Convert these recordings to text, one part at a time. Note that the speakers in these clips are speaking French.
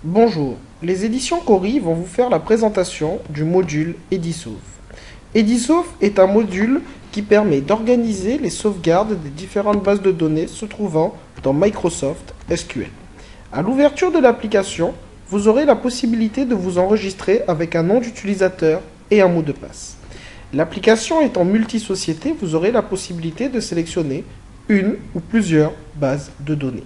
Bonjour, les éditions Cori vont vous faire la présentation du module Edisauve. Edisauve est un module qui permet d'organiser les sauvegardes des différentes bases de données se trouvant dans Microsoft SQL. À l'ouverture de l'application, vous aurez la possibilité de vous enregistrer avec un nom d'utilisateur et un mot de passe. L'application étant multi-société, vous aurez la possibilité de sélectionner une ou plusieurs bases de données.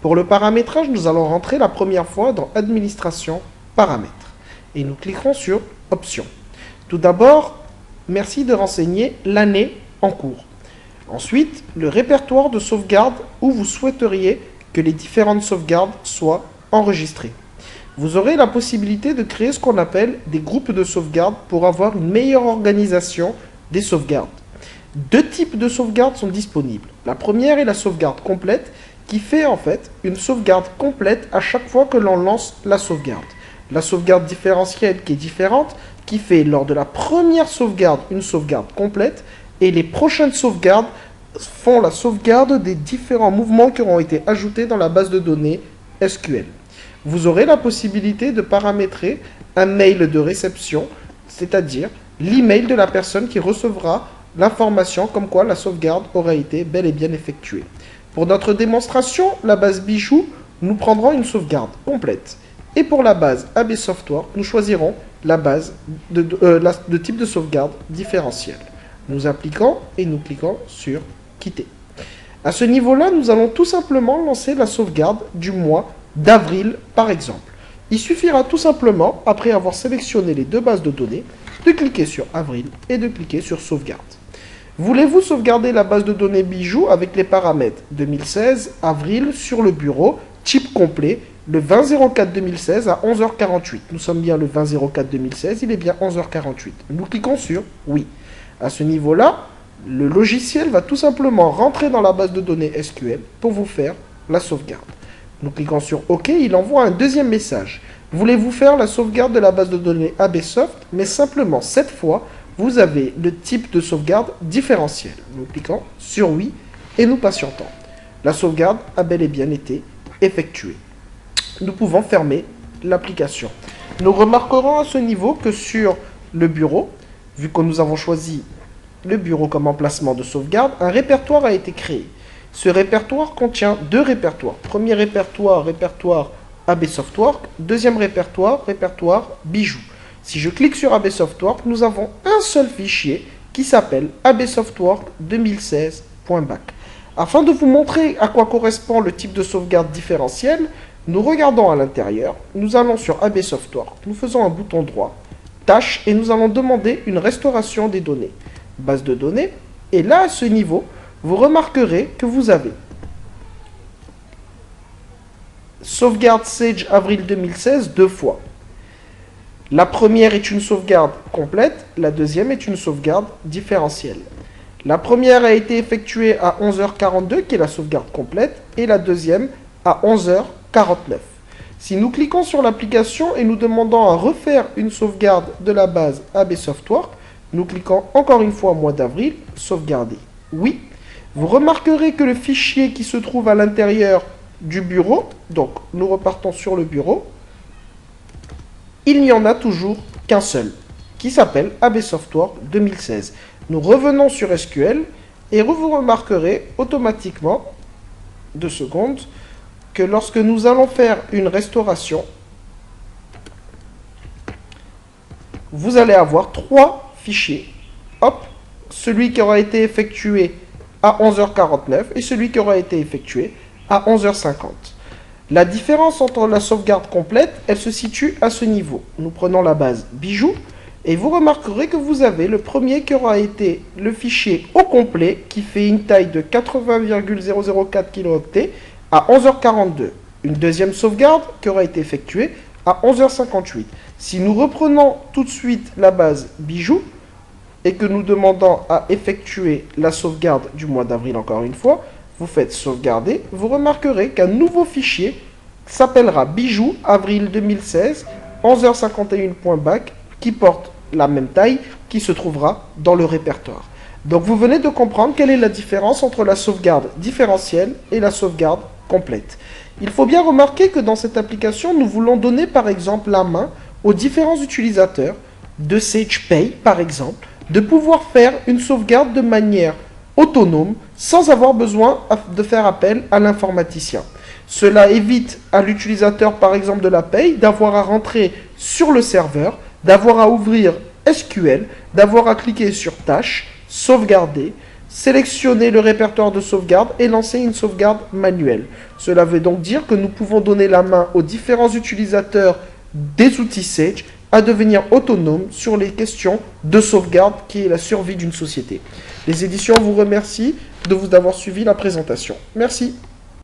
Pour le paramétrage, nous allons rentrer la première fois dans Administration, Paramètres. Et nous cliquerons sur Options. Tout d'abord, merci de renseigner l'année en cours. Ensuite, le répertoire de sauvegarde où vous souhaiteriez que les différentes sauvegardes soient enregistrées. Vous aurez la possibilité de créer ce qu'on appelle des groupes de sauvegarde pour avoir une meilleure organisation des sauvegardes. Deux types de sauvegardes sont disponibles. La première est la sauvegarde complète qui fait en fait une sauvegarde complète à chaque fois que l'on lance la sauvegarde. La sauvegarde différentielle qui est différente, qui fait lors de la première sauvegarde une sauvegarde complète et les prochaines sauvegardes font la sauvegarde des différents mouvements qui auront été ajoutés dans la base de données SQL. Vous aurez la possibilité de paramétrer un mail de réception, c'est-à-dire l'email de la personne qui recevra l'information comme quoi la sauvegarde aura été bel et bien effectuée. Pour notre démonstration, la base Bijou, nous prendrons une sauvegarde complète. Et pour la base AB Software, nous choisirons la base de type de sauvegarde différentielle. Nous appliquons et nous cliquons sur Quitter. À ce niveau-là, nous allons tout simplement lancer la sauvegarde du mois d'avril, par exemple. Il suffira tout simplement, après avoir sélectionné les deux bases de données, de cliquer sur Avril et de cliquer sur Sauvegarde. Voulez-vous sauvegarder la base de données Bijou avec les paramètres 2016, avril, sur le bureau, type complet, le 20-04-2016 à 11h48. Nous sommes bien le 20-04-2016, il est bien 11h48. Nous cliquons sur Oui. À ce niveau-là, le logiciel va tout simplement rentrer dans la base de données SQL pour vous faire la sauvegarde. Nous cliquons sur OK, il envoie un deuxième message. Voulez-vous faire la sauvegarde de la base de données ABSoft, mais simplement cette fois, vous avez le type de sauvegarde différentiel. Nous cliquons sur Oui et nous patientons. La sauvegarde a bel et bien été effectuée. Nous pouvons fermer l'application. Nous remarquerons à ce niveau que sur le bureau, vu que nous avons choisi le bureau comme emplacement de sauvegarde, un répertoire a été créé. Ce répertoire contient deux répertoires. Premier répertoire, répertoire AB Softwork. Deuxième répertoire, répertoire Bijou. Si je clique sur AB Softwork, nous avons un seul fichier qui s'appelle absoftwork2016.back. Afin de vous montrer à quoi correspond le type de sauvegarde différentielle, nous regardons à l'intérieur, nous allons sur AB Softwork, nous faisons un bouton droit, tâche, et nous allons demander une restauration des données. Base de données, et là à ce niveau, vous remarquerez que vous avez sauvegarde Sage avril 2016 deux fois. La première est une sauvegarde complète, la deuxième est une sauvegarde différentielle. La première a été effectuée à 11h42, qui est la sauvegarde complète, et la deuxième à 11h49. Si nous cliquons sur l'application et nous demandons à refaire une sauvegarde de la base AB Softwork, nous cliquons encore une fois au mois d'avril, sauvegarder. Oui. Vous remarquerez que le fichier qui se trouve à l'intérieur du bureau, donc nous repartons sur le bureau, il n'y en a toujours qu'un seul, qui s'appelle AB Softwork 2016. Nous revenons sur SQL et vous remarquerez automatiquement, 2 secondes, que lorsque nous allons faire une restauration, vous allez avoir 3 fichiers. Hop, celui qui aura été effectué à 11h49 et celui qui aura été effectué à 11h50. La différence entre la sauvegarde complète, elle se situe à ce niveau. Nous prenons la base Bijou et vous remarquerez que vous avez le premier qui aura été le fichier au complet qui fait une taille de 80,004 kilooctets à 11h42. Une deuxième sauvegarde qui aura été effectuée à 11h58. Si nous reprenons tout de suite la base Bijou et que nous demandons à effectuer la sauvegarde du mois d'avril encore une fois, vous faites sauvegarder, vous remarquerez qu'un nouveau fichier s'appellera Bijou avril 2016 11h51.back qui porte la même taille qui se trouvera dans le répertoire. Donc vous venez de comprendre quelle est la différence entre la sauvegarde différentielle et la sauvegarde complète. Il faut bien remarquer que dans cette application, nous voulons donner par exemple la main aux différents utilisateurs de SagePay par exemple, de pouvoir faire une sauvegarde de manière autonome sans avoir besoin de faire appel à l'informaticien. Cela évite à l'utilisateur par exemple de la paye d'avoir à rentrer sur le serveur, d'avoir à ouvrir SQL, d'avoir à cliquer sur tâche, sauvegarder, sélectionner le répertoire de sauvegarde et lancer une sauvegarde manuelle. Cela veut donc dire que nous pouvons donner la main aux différents utilisateurs des outils Sage à devenir autonomes sur les questions de sauvegarde qui est la survie d'une société. Les éditions vous remercient de vous avoir suivi la présentation. Merci.